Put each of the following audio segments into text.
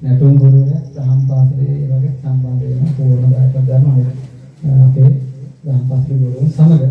නැටුම් ගුරුවරයෙක් දහම් පාසලේ ඒ වගේ සම්බන්ධ වෙන පූර්ණ දායකත්වයක් ගන්නවා අපේ දහම් පාසලේ ගුරුවරුන් සමග.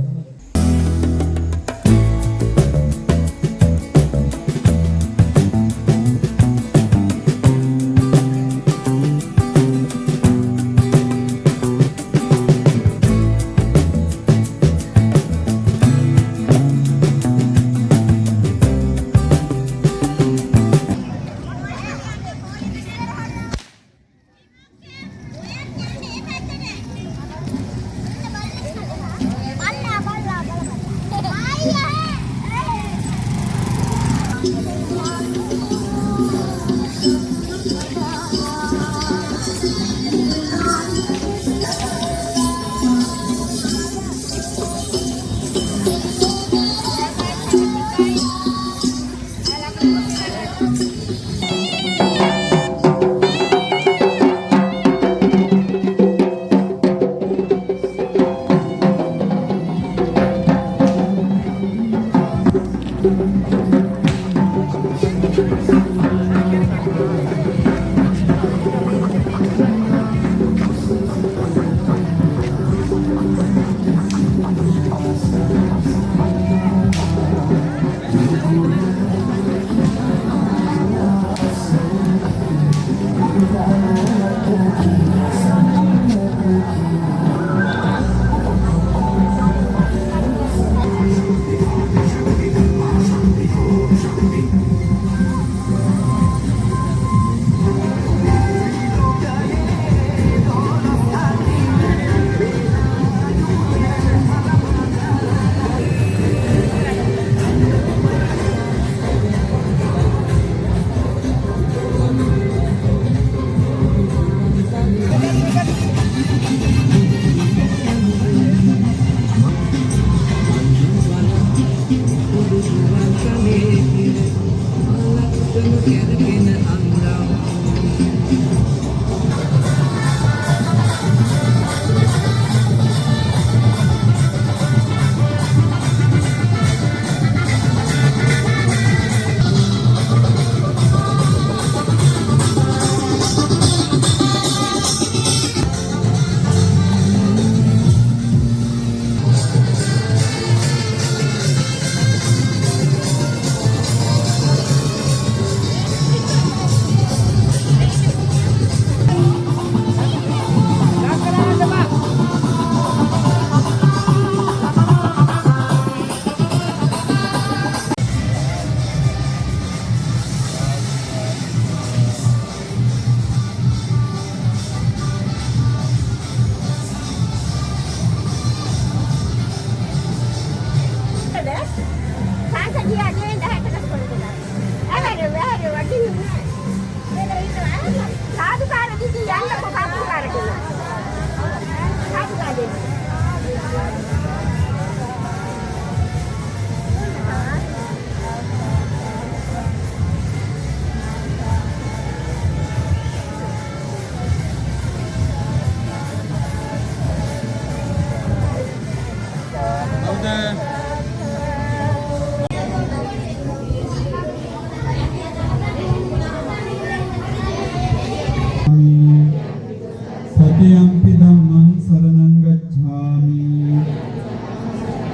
Tatiampi dhammam saranam gacchami.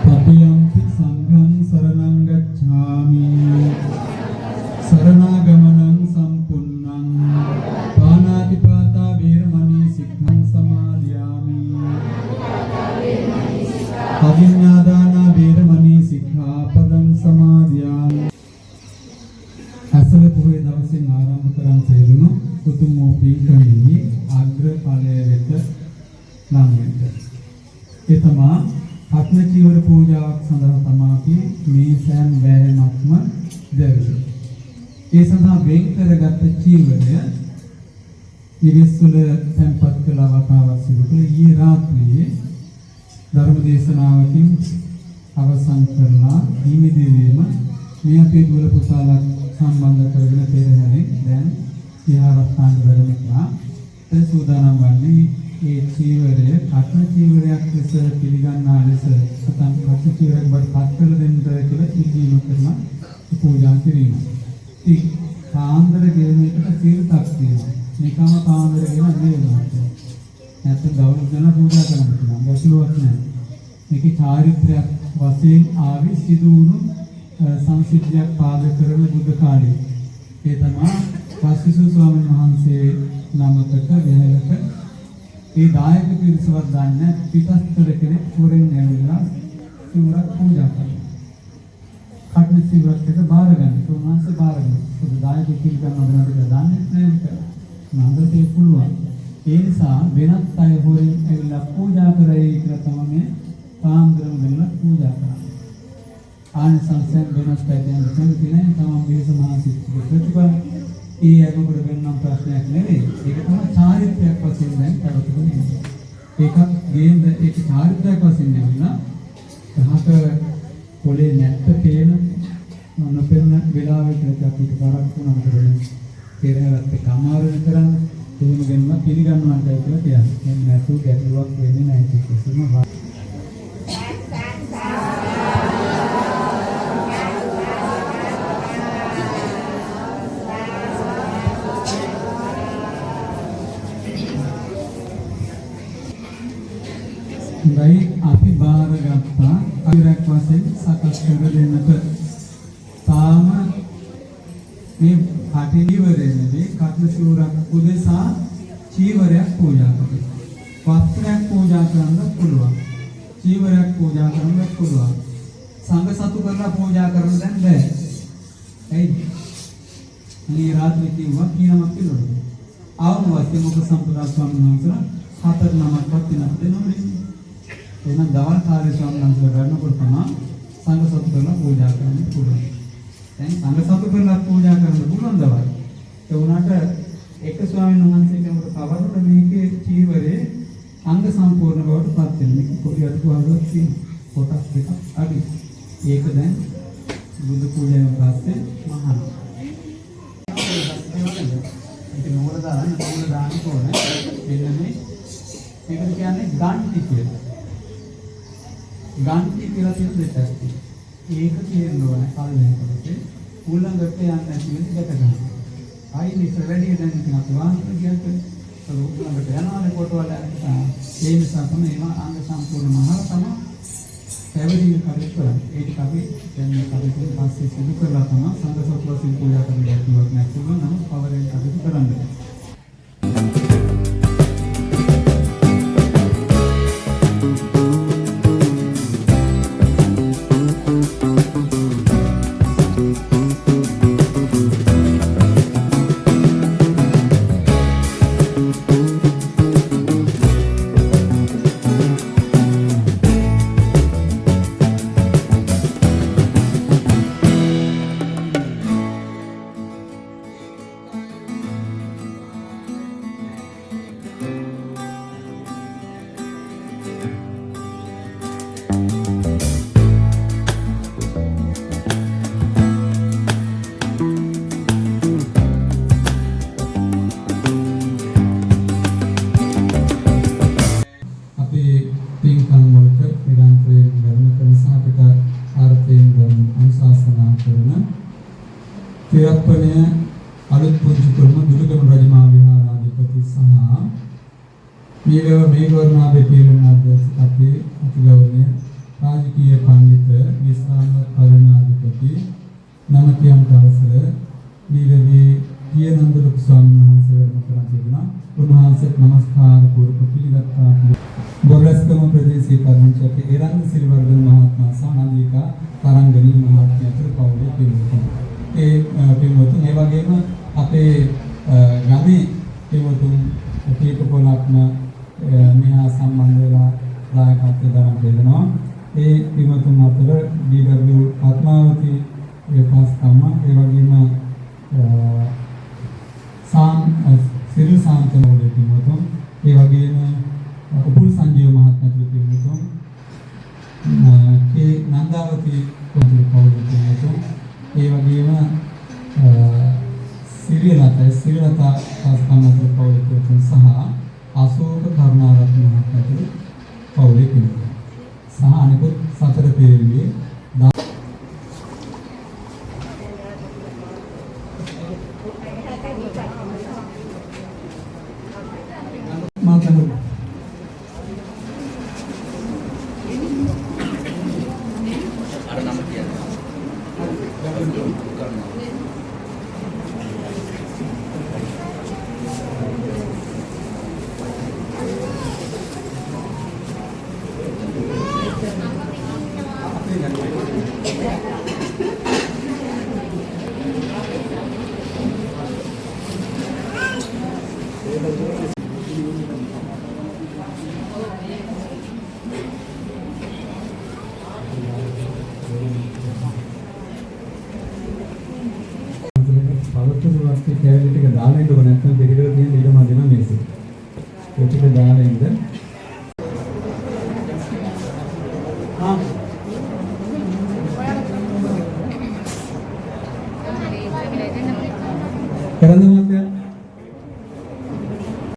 Tatiampi sangham saranam gacchami. Saranagamanam sampunnam. Panatipata veramani sikkhaṃ samadhiyami. Aviññādāna veramani sikkhapadam samadhiyami. අසල පොහොය දවසින් ආරම්භ කරන් තේරුණු උතුම් වූ පින්කමෙහි අග්‍ර ඵලය වෙත නම් වෙත. ඒ තමා රත්න චීවර පූජාවක් සඳහා තමයි මේ සෑම වෑයමක්ම දැරුවේ. ඒ සඳහා වෙන් කරගත් චීවරය ඉරිස්සුල තැන්පත් කළ අවස්ථාවක් සිදු ඊයේ රාත්‍රියේ ධර්ම දේශනාවකින් අවසන් කරලා ඊමිදිවීම මේ අපේ දුවල පුතාලා සම්බන්ධ කරගෙන පෙරහැරේ දැන් විහාරස්ථාන වැඩමකලා ඒ සූදානම් වන්නේ ඒ චීවරය කටන චීවරයක් ලෙස පිළිගන්නා ලෙස සතන් කටන චීවරයක් බවට පත් කර දෙන්න කියලා ඉල්ලීම කරන පූජා කිරීම. ඒ කාන්දර ගෙවීමකට සිරිතක් තියෙනවා. නිකම්ම කාමරේ ගෙන නෙවෙයි. නැත්නම් ගෞරව කරන පූජා කරන්න පුළුවන්. ගැටලුවක් නැහැ. මේකේ චාරිත්‍රයක් වශයෙන් ආවි සිදුවුණු සංසිද්ධියක් පාදක කරන බුද්ධ කාලේ. ඒ තමයි පස්විසු ස්වාමීන් වහන්සේ නමකට ගෙනලක ඒ දායක පිරිසවත් දන්නේ පිටස්තර කෙනෙක් පුරෙන් ඇවිල්ලා සිවුරක් පූජා කරනවා. කටන සිවුරක් එක බාර ගන්න. උන්වහන්සේ බාර ගන්නවා. ඒක දායක පිළිගන්නවද නැද්ද කියලා දන්නේ නැහැ. නන්දතේ පුළුවන්. ඒ නිසා වෙනත් අය හොරින් ඇවිල්ලා පූජා කරයි කියලා තමයි පාන්දරම දෙන්න පූජා කරන්නේ. ආනිසංසයෙන් වෙනස් පැයෙන් දෙන්න තියෙන තමයි මේ සමාසිත ප්‍රතිපල ඒ අනුකර ගන්නම් ප්‍රශ්නයක් නෙවෙයි. ඒක තමයි චාරිත්‍රයක් වශයෙන් දැන් කරතුනේ. ඒකක් ගේන්න ඒක චාරිත්‍රයක් වශයෙන් නෙවෙයි. තහක පොලේ නැත්ත පේන නොපෙන්න වෙලාවට අපිට කරක් වුණා කරන්නේ. පෙරහැරත් කමාරු කරන්න එහෙම ගෙන්න පිළිගන්නවන්ට කියලා කියන්නේ. එහෙනම් නැතු ගැටලුවක් වෙන්නේ නැහැ කිසිම හොඳයි අපි බාරගත්තා අවිරක් වශයෙන් සකස් කර දෙන්නට තාම මේ කටිනිවරේදී කටන සිවුරක් උදෙසා චීවරයක් පූජා කරනවා. වස්ත්‍රයක් පූජා කරන්න පුළුවන්. චීවරයක් පූජා කරන්න පුළුවන්. සංඝ සතු කරලා පූජා කරන්න දැන් බෑ. ඇයි? මේ රාත්‍රී කිව්වා කියනමක් කිව්වද? ආවමවත් මොක සම්පදා ස්වාමීන් වහන්සේලා හතර නමක්වත් දෙනවා. එහෙනම් දවල් කාර්ය ස්වාමීන් වහන්සේලා කරනකොට තමයි සංඝ සතු කරලා පූජා කරන්න පුළුවන්. දැන් සංඝ සතු කරලා පූජා කරන්න පුළුවන් දවල්. ඒ වුණාට එක ස්වාමීන් වහන්සේ කෙනෙකුට කවරට මේකේ චීවරේ අංග සම්පූර්ණ බවට පත් වෙන මේක පොඩි අඩුපාඩුවක් තියෙන කොටස් දෙකක් අඩි. ඒක දැන් බුදු පූජාවෙන් පස්සේ මහා. ඒක නෝර දාන්න ඕනේ. එන්න මේකට කියන්නේ ගන්ටි කියලා. ගන්ටි කියලා කියන දෙයක්. ඒක කියන්න ඕනේ කල්පනාකරේ උල්ලංඝනයට යන්නේ නැති වෙන දෙයක් ගන්න. ආයි ඉස්සර වැඩි දැන් ඉතින් අපි වාහන කියන්නේ උල්ලංඝනයට යනවානේ කොට වල ඒ නිසා තමයි ඒවා අංග සම්පූර්ණ මහා තමයි පැවිදි කටයුතු කරන්නේ. ඒක අපි දැන් මේ කටයුතු පස්සේ සිදු කරලා තමයි සංඝ සත්වසින් පූජා කරන්න යතුවක් නැතුව නම් පවරෙන් කටයුතු කරන්නේ. තිරප්පණය අලුත් පුංචි කුරුම දුර්ගම රජමහා විහාරාධිපති සහ මේගොල්ලන්ගේ පිරිනමන අතිගෞරවනීය රාජකීය පඬිතුක විශ්‍රාම පරිණාධිපති නමතියන්ට අවසර මේගොල්ලේ පියනන්ද ලොකු ස්වාමීන් වහන්සේ වැඩම කරන් තිබුණා. උන්වහන්සේට নমස්කාර පූර්වක පිළිගත්තා. බොරලස්කම ප්‍රදේශයේ කර්මචාරී එරන්ද සිරිවර්ධන මහත්මයා සහ නන්දිකා තරංගනී මහත්මිය අතර පවුලේ පිරිනමන ඒ පින්වතුන් ඒ වගේම අපේ ගමේ පින්වතුන් කීපකොලක්ම මෙහා සම්බන්ධ වෙලා දායකත්වය දරන දෙනවා. ඒ පින්වතුන් අතර DW පත්මාවති විපාස්කම්ම ඒ වගේම සිරිල් සාන්තනෝඩේ පින්වතුන් ඒ වගේම උපුල් සංජීව මහත්මයා පින්වතුන් කේ නන්දාවති පවුලේ පින්වතුන් ඒ වගේම සිරිලතා පාස්කම්මතු පවුලේ පින්වතුන් සහ අශෝක කරුණාරත්න මහත්මයා පවුලේ පින්වතුන් සහ අනිකුත් සතර පෙරළියේ මාතංග පවතුණු වස්තු කැලේ ටික දාලා ඉන්නකො නැත්නම් දෙකකට තියෙන ඊට මදින මේසෙ. ඒ ටික දාලා ඉන්න. කරන්න මතය